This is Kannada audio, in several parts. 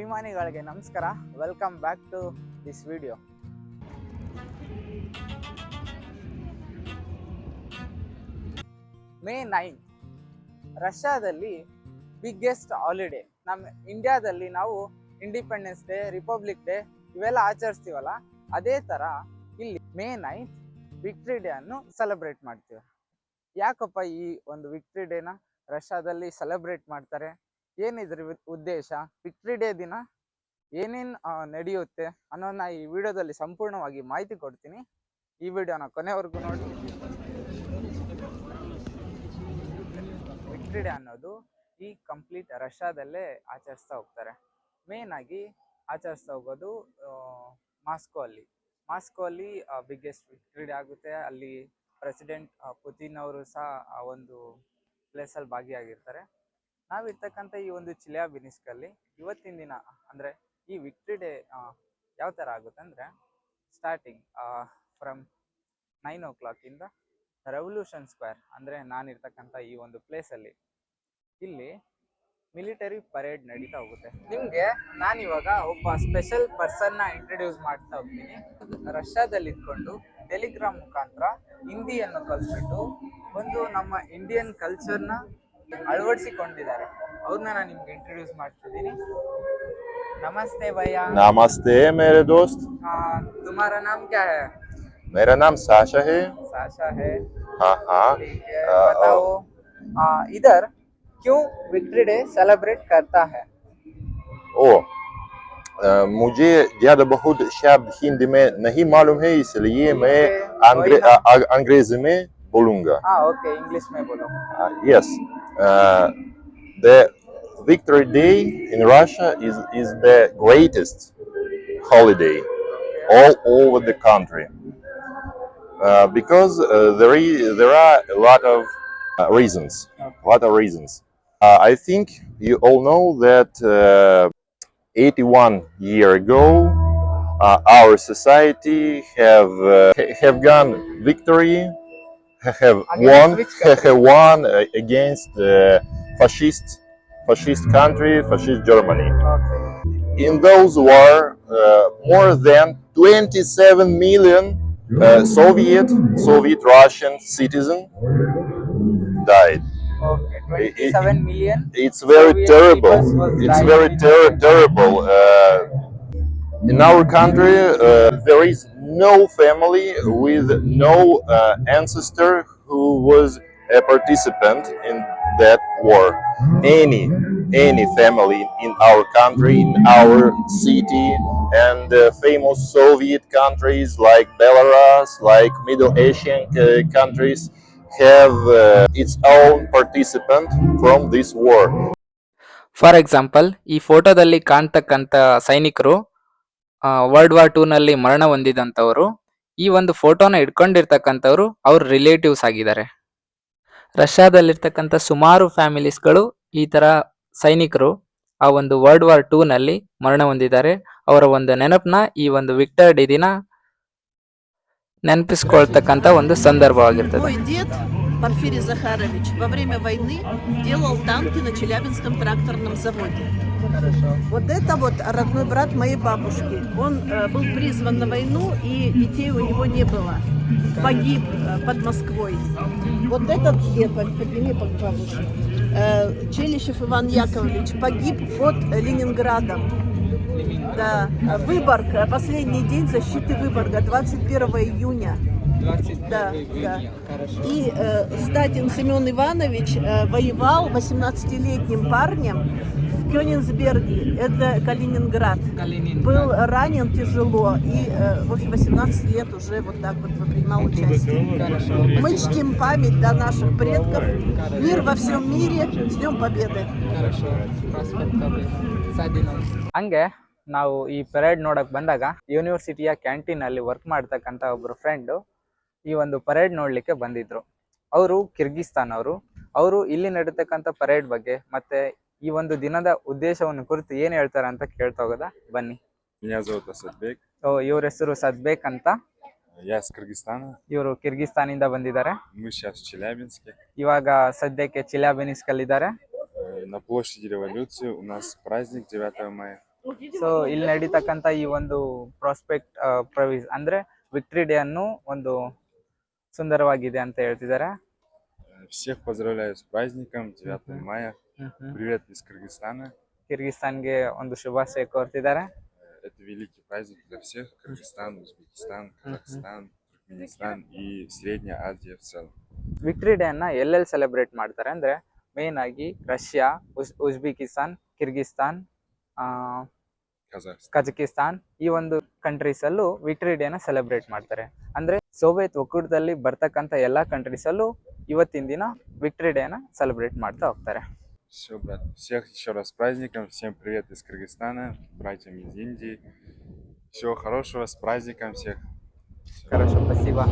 ಅಭಿಮಾನಿಗಳಿಗೆ ನಮಸ್ಕಾರ. Welcome back to this video. May 9 ರಷ್ಯಾದಲ್ಲಿ ಬಿಗ್ಗೆಸ್ಟ್ ಹಾಲಿಡೇ. ನಮ್ಮ ಇಂಡಿಯಾದಲ್ಲಿ ನಾವು ಇಂಡಿಪೆಂಡೆನ್ಸ್ ಡೇ, ರಿಪಬ್ಲಿಕ್ ಡೇ ಇವೆಲ್ಲ ಆಚರಿಸ್ತೀವಲ್ಲ, ಅದೇ ಥರ ಇಲ್ಲಿ ಮೇ 9 ವಿಕ್ಟ್ರಿ ಡೇ ಅನ್ನು ಸೆಲೆಬ್ರೇಟ್ ಮಾಡ್ತೀವಿ. ಯಾಕಪ್ಪ ಈ ಒಂದು ವಿಕ್ಟ್ರಿ ಡೇನ ರಷ್ಯಾದಲ್ಲಿ ಸೆಲೆಬ್ರೇಟ್ ಮಾಡ್ತಾರೆ, ಏನಿದ್ರ ಉದ್ದೇಶ, ವಿಕ್ಟ್ರಿ ಡೇ ದಿನ ಏನೇನು ನಡೆಯುತ್ತೆ ಅನ್ನೋದನ್ನ ಈ ವಿಡಿಯೋದಲ್ಲಿ ಸಂಪೂರ್ಣವಾಗಿ ಮಾಹಿತಿ ಕೊಡ್ತೀನಿ. ಈ ವಿಡಿಯೋನ ಕೊನೆವರೆಗೂ ನೋಡಿ. ವಿಕ್ಟ್ರಿ ಡೇ ಅನ್ನೋದು ಈ ಕಂಪ್ಲೀಟ್ ರಷ್ಯಾದಲ್ಲೇ ಆಚರಿಸ್ತಾ ಹೋಗ್ತಾರೆ. ಮೇನ್ ಆಗಿ ಆಚರಿಸ್ತಾ ಹೋಗೋದು ಮಾಸ್ಕೋ ಅಲ್ಲಿ ಬಿಗ್ಗೆಸ್ಟ್ ವಿಕ್ಟ್ರಿ ಡೇ ಆಗುತ್ತೆ. ಅಲ್ಲಿ ಪ್ರೆಸಿಡೆಂಟ್ ಪುತಿನ್ ಅವರು ಸಹ ಆ ಒಂದು ಪ್ಲೇಸಲ್ಲಿ ಭಾಗಿಯಾಗಿರ್ತಾರೆ. ನಾವಿರ್ತಕ್ಕಂಥ ಈ ಒಂದು ಚಿಲ್ಯಾಬಿನ್ಸ್ಕಲ್ಲಿ ಇವತ್ತಿನ ದಿನ ಅಂದರೆ ಈ ವಿಕ್ಟ್ರಿ ಡೇ ಯಾವ ಥರ ಆಗುತ್ತೆ ಅಂದರೆ, ಸ್ಟಾರ್ಟಿಂಗ್ ಫ್ರಮ್ 9 o'clock ಇಂದ ರೆವಲ್ಯೂಷನ್ ಸ್ಕ್ವೇರ್ ಅಂದರೆ ನಾನಿರ್ತಕ್ಕಂಥ ಈ ಒಂದು ಪ್ಲೇಸಲ್ಲಿ ಇಲ್ಲಿ ಮಿಲಿಟರಿ ಪರೇಡ್ ನಡೀತಾ ಹೋಗುತ್ತೆ. ನಿಮಗೆ ನಾನಿವಾಗ ಒಬ್ಬ ಸ್ಪೆಷಲ್ ಪರ್ಸನ್ನ ಇಂಟ್ರೊಡ್ಯೂಸ್ ಮಾಡ್ತಾ ಹೋಗ್ತೀನಿ. ರಷ್ಯಾದಲ್ಲಿ ಇದ್ಕೊಂಡು ಟೆಲಿಗ್ರಾಮ್ ಮುಖಾಂತರ ಹಿಂದಿಯನ್ನು ಕಲಿಸ್ಬಿಟ್ಟು ಒಂದು ನಮ್ಮ ಇಂಡಿಯನ್ ಕಲ್ಚರ್ನ ಅಳವಡಿಸಿಕೊಂಡಿದ್ದಾರೆ. ಅವ್ರನ್ನ ನಾನು ನಿಮ್ಗೆ ಇಂಟ್ರೊಡ್ಯೂಸ್ ಮಾಡ್ತಿದ್ದೀನಿ. नमस्ते भैया। नमस्ते मेरे दोस्त। तुम्हारा नाम क्या है? मेरा नाम साशा है। साशा है। हाँ हाँ। बताओ इधर क्यों विक्ट्री डे सेलिब्रेट करता है? मुझे ज्यादा बहुत शब्द हिंदी में नहीं मालूम है, इसलिए मैं अंग्रेजी में बोलूँगा। ओके, इंग्लिश में बोलो। Yes, the Victory Day in Russia is the greatest holiday all over the country because there are a lot of reasons. I think you all know that 81 years ago our society have won victory, have won against fascist country, fascist Germany. In those war, more than 27 million Soviet Russian citizens died. 27 million. It's very terrible. It's very terrible. In our country, there is no family with no ancestor who was a participant in that war. Any family in our country, in our city, and famous Soviet countries like Belarus, like Middle Asian countries have its own participant from this war. For example, ಈ ಫೋಟೋದಲ್ಲಿ ಕಾಣ್ತಕ್ಕಂಥ ಸೈನಿಕರು ವರ್ಲ್ಡ್ ವಾರ್ 2 ನಲ್ಲಿ ಮರಣ ಹೊಂದಿದಂಥವರು. ಈ ಒಂದು ಫೋಟೋನ ಇಟ್ಕೊಂಡಿರ್ತಕ್ಕಂಥವ್ರು ಅವ್ರ ರಿಲೇಟಿವ್ಸ್ ಆಗಿದ್ದಾರೆ. ರಷ್ಯಾದಲ್ಲಿರ್ತಕ್ಕಂಥ ಸುಮಾರು ಫ್ಯಾಮಿಲೀಸ್ಗಳು ಈ ತರ ಸೈನಿಕರು ಆ ಒಂದು ವರ್ಲ್ಡ್ ವಾರ್ 2 ನಲ್ಲಿ ಮರಣ ಹೊಂದಿದ್ದಾರೆ. ಅವರ ಒಂದು ನೆನಪನ್ನ ಈ ಒಂದು ವಿಕ್ಟರ್ ಡೇ ದಿನ ನೆನಪಿಸ್ಕೊಳ್ತಕ್ಕಂಥ ಒಂದು ಸಂದರ್ಭವಾಗಿರ್ತದೆ. Порфирий Захарович во время войны делал танки на Челябинском тракторном заводе. Вот это вот родной брат моей бабушки. Он был призван на войну, и детей у него не было. Погиб под Москвой. Вот этот дед, подними под бабушку. Челищев Иван Яковлевич погиб под Ленинградом. Да. Выборг, последний день защиты Выборга, 21 июня. 21 июня, хорошо. И Статин Семен Иванович воевал 18-летним парнем в Кёнигсберге, это Калининград. Был ранен тяжело и в общем 18 лет уже вот так вот принимал участие. Хорошо. Мы чтим память до наших предков. Хорошо. Мир во всем мире, с Днем Победы. Хорошо. ಹಂಗೆ ನಾವು ಈ ಪರೇಡ್ ನೋಡಕ್ ಬಂದಾಗ ಯೂನಿವರ್ಸಿಟಿಯ ಕ್ಯಾಂಟೀನ್ ಅಲ್ಲಿ ವರ್ಕ್ ಮಾಡ್ತಕ್ಕಂಥ ಒಬ್ರು ಫ್ರೆಂಡು ಈ ಒಂದು ಪರೇಡ್ ನೋಡ್ಲಿಕ್ಕೆ ಬಂದಿದ್ರು. ಅವರು ಕಿರ್ಗಿಸ್ತಾನ್ ಅವರು ಇಲ್ಲಿ ನಡೀತಕ್ಕಂಥ ಪರೇಡ್ ಬಗ್ಗೆ ಮತ್ತೆ ಈ ಒಂದು ದಿನದ ಉದ್ದೇಶವನ್ನು ಕುರಿತು ಏನ್ ಹೇಳ್ತಾರೆ ಅಂತ ಕೇಳ್ತಾ ಹೋಗೋದಾ, ಬನ್ನಿ. ಇವ್ರ ಹೆಸರು ಸದ್ಬೇಕ್ ಅಂತ. ಇವರು ಕಿರ್ಗಿಸ್ತಾನಿಂದ ಬಂದಿದ್ದಾರೆ. ಇವಾಗ ಸದ್ಯಕ್ಕೆ ಚಿಲ್ಯಾಬಿನ್ಸ್ಕ್ ಅಲ್ಲಿ ಇದ್ದಾರೆ. На площади революции у нас праздник 9 мая. ಸೊ ಇಲ್ಲಿ ನಡೀತಕ್ಕಂಥ ಈ ಒಂದು ಪ್ರಾಸ್ಪೆಕ್ಟ್ ಪ್ರವೀಸ್ ಅಂದ್ರೆ ವಿಕ್ಟರಿ ಡೇ ಅನ್ನು ಒಂದು ಸುಂದರವಾಗಿದೆ ಅಂತ ಹೇಳ್ತಿದ್ದಾರೆ. Всех поздравляю с праздником 9 мая. Привет из Кыргызстана. ಕಿರ್ಗಿಸ್ತಾನ್ಗೆ ಒಂದು ಶುಭಾಶಯ ಕೋರ್ತಿದ್ದಾರೆ. Это великий праздник для всех. Кыргызстан, Узбекистан, Казахстан, Туркменистан и Средняя Азия в целом. ವಿಕ್ಟರಿ ಡೇ ಅನ್ನ ಎಲ್ಲೆಲ್ಲಿ ಸೆಲೆಬ್ರೇಟ್ ಮಾಡ್ತಾರೆ ಅಂದ್ರೆ ಮೇನ್ ಆಗಿ ರಷ್ಯಾ, ಉಜ್ಬೇಕಿಸ್ತಾನ್, ಕಿರ್ಗಿಸ್ತಾನ್, ಕಜಕಿಸ್ತಾನ್ ಈ ಒಂದು ಕಂಟ್ರೀಸ್ ಅಲ್ಲೂ ವಿಕ್ಟರಿ ಡೇನ ಸೆಲೆಬ್ರೇಟ್ ಮಾಡ್ತಾರೆ. ಅಂದ್ರೆ ಸೋವಿಯತ್ ಒಕ್ಕೂಟದಲ್ಲಿ ಬರ್ತಕ್ಕಂಥ ಎಲ್ಲಾ ಕಂಟ್ರೀಸ್ ಅಲ್ಲೂ ಇವತ್ತಿನ ದಿನ ವಿಕ್ಟರಿ ಡೇನ ಸೆಲೆಬ್ರೇಟ್ ಮಾಡ್ತಾ ಹೋಗ್ತಾರೆ. Все, брат. Всех еще раз с праздником. Всем привет из Кыргызстана, братьям из Индии. Всего хорошего, с праздником всех. Хорошо, спасибо.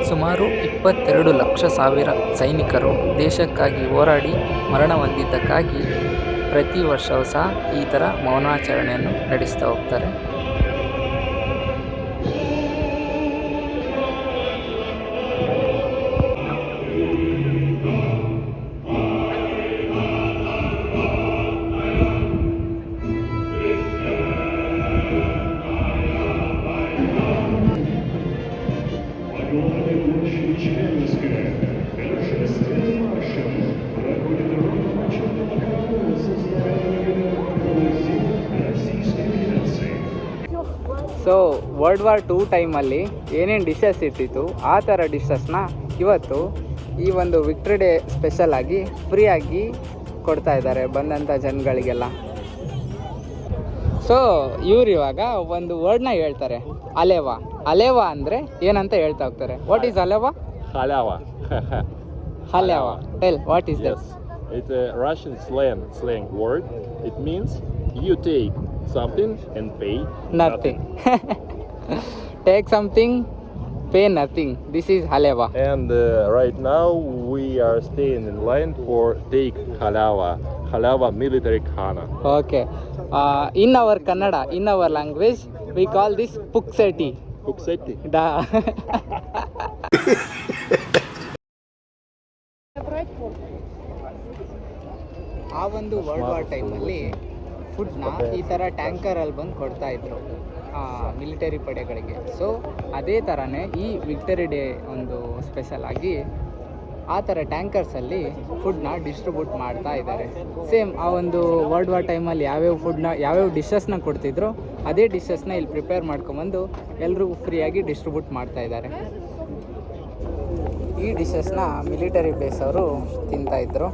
ಸುಮಾರು 22,00,000 ಸೈನಿಕರು ದೇಶಕ್ಕಾಗಿ ಹೋರಾಡಿ ಮರಣ ಹೊಂದಿದ್ದಕ್ಕಾಗಿ ಪ್ರತಿ ವರ್ಷವೂ ಸಹ ಈ ಥರ ಮೌನಾಚರಣೆಯನ್ನು ನಡೆಸ್ತಾ ಹೋಗ್ತಾರೆ. ಸೊ ವರ್ಲ್ಡ್ ವಾರ್ 2 ಟೈಮಲ್ಲಿ ಏನೇನು ಡಿಶಸ್ ಇರ್ತಿತ್ತು ಆ ಥರ ಡಿಶಸ್ನ ಇವತ್ತು ಈ ಒಂದು ವಿಕ್ಟರಿ ಡೇ ಸ್ಪೆಷಲ್ ಆಗಿ ಫ್ರೀಯಾಗಿ ಕೊಡ್ತಾ ಇದ್ದಾರೆ ಬಂದಂಥ ಜನಗಳಿಗೆಲ್ಲ. ಸೊ ಇವ್ರು ಇವಾಗ ಒಂದು ವರ್ಡ್ನ ಹೇಳ್ತಾರೆ, ಅಲೆವಾ. ಅಲೆವಾ ಅಂದರೆ ಏನಂತ ಹೇಳ್ತಾ ಹೋಗ್ತಾರೆ. ವಾಟ್ ಈಸ್ ಅಲೆವಾ? Халява. ಹಲೆವಾ. Tell what is that? It's a Russian slang word. It means you take something and pay Nothing. Take something, pay nothing. This is haleva. And right now we are staying in line for take halava military khana. Okay. In our Kannada, in our language, we call this pukseti. Pukseti. Da. ಆ ಒಂದು ವರ್ಲ್ಡ್ ವಾರ್ ಟೈಮಲ್ಲಿ ಫುಡ್ನ ಈ ಥರ ಟ್ಯಾಂಕರಲ್ಲಿ ಬಂದು ಕೊಡ್ತಾ ಇದ್ರು ಮಿಲಿಟರಿ ಪಡೆಗಳಿಗೆ. ಸೊ ಅದೇ ಥರನೇ ಈ ವಿಕ್ಟರಿ ಡೇ ಒಂದು ಸ್ಪೆಷಲ್ ಆಗಿ ಆ ಥರ ಟ್ಯಾಂಕರ್ಸಲ್ಲಿ ಫುಡ್ನ ಡಿಸ್ಟ್ರಿಬ್ಯೂಟ್ ಮಾಡ್ತಾ ಇದ್ದಾರೆ. ಸೇಮ್ ಆ ಒಂದು ವರ್ಲ್ಡ್ ವಾರ್ ಟೈಮಲ್ಲಿ ಯಾವ್ಯಾವ ಡಿಶಸ್ನ ಕೊಡ್ತಿದ್ರು ಅದೇ ಡಿಶಸ್ನ ಇಲ್ಲಿ ಪ್ರಿಪೇರ್ ಮಾಡ್ಕೊಂಬಂದು ಎಲ್ರಿಗೂ ಫ್ರೀಯಾಗಿ ಡಿಸ್ಟ್ರಿಬ್ಯೂಟ್ ಮಾಡ್ತಾ ಇದ್ದಾರೆ. ಈ ಡಿಶಸ್ನ ಮಿಲಿಟರಿ ಬೇಸ್ ಅವರು ತಿಂತಾಯಿದ್ರು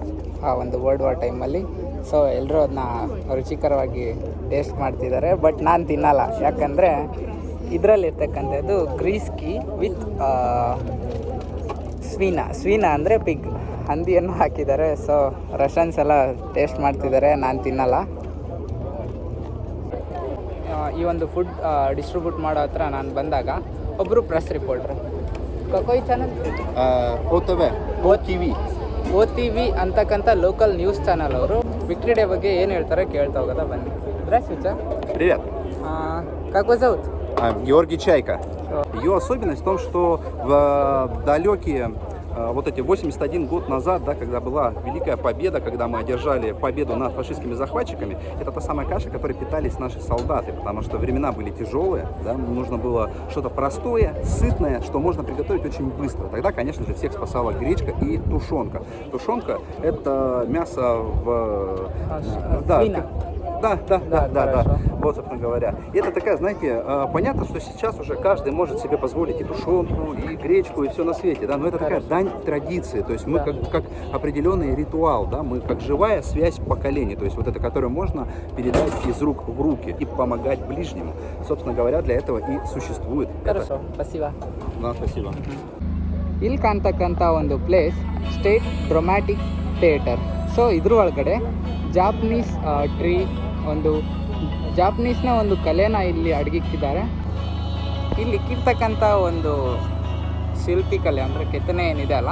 ಆ ಒಂದು ವರ್ಲ್ಡ್ ವಾರ್ ಟೈಮಲ್ಲಿ. ಸೊ ಎಲ್ಲರೂ ಅದನ್ನ ರುಚಿಕರವಾಗಿ ಟೇಸ್ಟ್ ಮಾಡ್ತಿದ್ದಾರೆ. ಬಟ್ ನಾನು ತಿನ್ನಲ್ಲ, ಯಾಕಂದರೆ ಇದರಲ್ಲಿರ್ತಕ್ಕಂಥದ್ದು ಗ್ರೀಸ್ಕಿ ವಿತ್ ಸ್ವೀನಾ ಅಂದರೆ ಪಿಗ್, ಹಂದಿಯನ್ನು ಹಾಕಿದ್ದಾರೆ. ಸೊ ರಷನ್ಸ್ ಎಲ್ಲ ಟೇಸ್ಟ್ ಮಾಡ್ತಿದ್ದಾರೆ, ನಾನು ತಿನ್ನಲ್ಲ. ಈ ಒಂದು ಫುಡ್ ಡಿಸ್ಟ್ರಿಬ್ಯೂಟ್ ಮಾಡೋ ಹತ್ರ ನಾನು ಬಂದಾಗ ಒಬ್ಬರು ಪ್ರೆಸ್ ರಿಪೋರ್ಟ್ರು ಕೊಯ್ ಚಾನಲ್ OTV ಅಂತಕ್ಕಂಥ ಲೋಕಲ್ ನ್ಯೂಸ್ ಚಾನಲ್ ಅವರು ವಿಕ್ಟರಿ ಡೇ ಬಗ್ಗೆ ಏನು ಹೇಳ್ತಾರೆ ಕೇಳ್ತಾ ಹೋಗೋದಾ ಬನ್ನಿ. Здравствуйте. Привет. Как вас зовут? Георгий Чайка. Ее особенность в том, что в далекие вот эти 81 год назад, да, когда была Великая Победа, когда мы одержали победу над фашистскими захватчиками, это та самая каша, которой питались наши солдаты, потому что времена были тяжелые, да, нужно было что-то простое, сытное, что можно приготовить очень быстро. Тогда, конечно же, всех спасала гречка и тушенка. Тушенка – это мясо в... Да. Вот, собственно говоря. И это такая, знаете, понятно, что сейчас уже каждый может себе позволить и тушенку, и гречку, и все на свете, да, но это такая дань традиции, то есть мы как определенный ритуал, да, мы как живая связь поколений, то есть вот это, которое можно передать из рук в руки и помогать ближнему. Собственно говоря, для этого и существует. Хорошо, спасибо. Да, спасибо. ಇಲ್ಲಿ ಕಾಣ್ತಕ್ಕಂಥ ಒಂದು place state dramatic theatre. So ಇದ್ರ ಒಳಗಡೆ ಜಾಪನೀಸ್ ಜಾಪನೀಸ್ನ ಒಂದು ಕಲೆನ ಇಲ್ಲಿ ಅಡಗಿಕ್ಕಿದ್ದಾರೆ. ಇಲ್ಲಿ ಇಕ್ಕಿರ್ತಕ್ಕಂಥ ಒಂದು ಶಿಲ್ಪಿ ಕಲೆ ಅಂದರೆ ಕೆತ್ತನೆ ಏನಿದೆ ಅಲ್ಲ,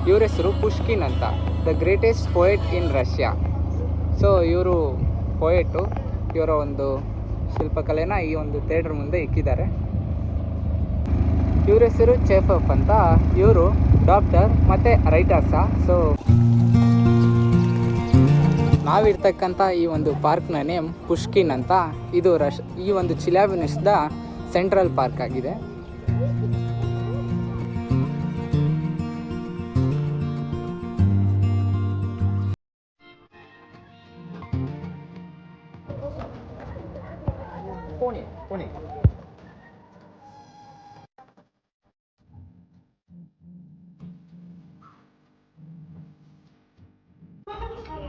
ಇವ್ರ ಹೆಸರು ಪುಷ್ಕಿನ್ ಅಂತ, the greatest poet in Russia. So ಇವರು ಪೋಯೆಟು, ಇವರ ಒಂದು ಶಿಲ್ಪಕಲೆನ ಈ ಒಂದು ಥಿಯೇಟರ್ ಮುಂದೆ ಇಕ್ಕಿದ್ದಾರೆ. ಇವ್ರ ಹೆಸರು ಚೆಫಫ್ ಅಂತ. ಇವರು ಡಾಕ್ಟರ್ ಮತ್ತು ರೈಟರ್ ಸಹ. ಸೊ ನಾವಿರ್ತಕ್ಕಂಥ ಈ ಒಂದು ಪಾರ್ಕ್ನ ನೇಮ್ ಪುಷ್ಕಿನ್ ಅಂತ. ಇದು ಈ ಒಂದು ಚಿಲ್ಯಾಬಿನಿಸ್ದ ಸೆಂಟ್ರಲ್ ಪಾರ್ಕ್ ಆಗಿದೆ.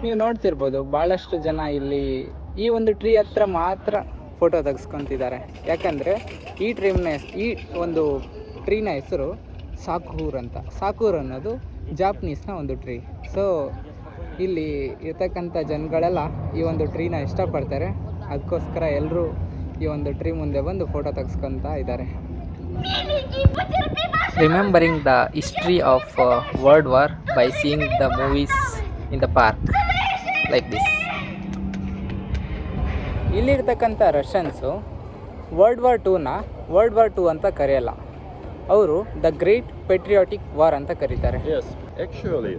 ನೀವು ನೋಡ್ತಿರ್ಬೋದು ಭಾಳಷ್ಟು ಜನ ಇಲ್ಲಿ ಈ ಒಂದು ಟ್ರೀ ಹತ್ರ ಮಾತ್ರ ಫೋಟೋ ತೆಗೆಸ್ಕೊತಿದ್ದಾರೆ. ಯಾಕಂದರೆ ಈ ಒಂದು ಟ್ರೀನ ಹೆಸರು ಸಾಕೂರ್ ಅಂತ. ಸಾಕೂರ್ ಅನ್ನೋದು ಜಾಪನೀಸ್ನ ಒಂದು ಟ್ರೀ. ಸೊ ಇಲ್ಲಿ ಇರ್ತಕ್ಕಂಥ ಜನಗಳೆಲ್ಲ ಈ ಒಂದು ಟ್ರೀನ ಇಷ್ಟಪಡ್ತಾರೆ. ಅದಕ್ಕೋಸ್ಕರ ಎಲ್ಲರೂ ಈ ಒಂದು ಟ್ರೀ ಮುಂದೆ ಬಂದು ಫೋಟೋ ತೆಗೆಸ್ಕೊತಾ ಇದ್ದಾರೆ. Remembering the history of world war by seeing the movies in the park like this. ಇಲ್ಲಿರ್ತಕ್ಕಂಥ ರಷ್ಯನ್ಸು ವರ್ಲ್ಡ್ ವಾರ್ 2ನ ವರ್ಲ್ಡ್ ವಾರ್ 2 ಅಂತ ಕರೆಯಲ್ಲ. ಅವರು ದ ಗ್ರೇಟ್ ಪೆಟ್ರಿಯಾಟಿಕ್ ವಾರ್ ಅಂತ ಕರೀತಾರೆ. Yes, actually,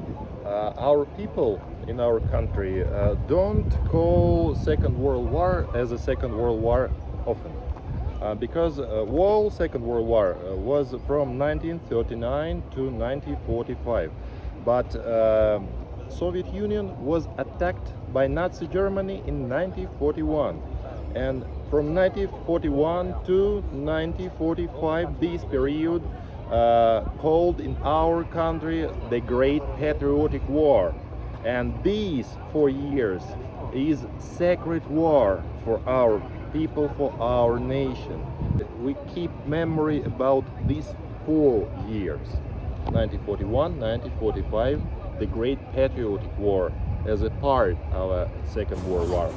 our people in our country don't call Second World War as a Second World War often, because whole Second World War was from 1939 to 1945, but Soviet Union was attacked by Nazi Germany in 1941, and from 1941 to 1945, this period called in our country the Great Patriotic War. And these 4 years is sacred war for our people, for our nation. We keep memory about these 4 years, 1941, 1945, the Great Patriotic War, as a part of a Second World War.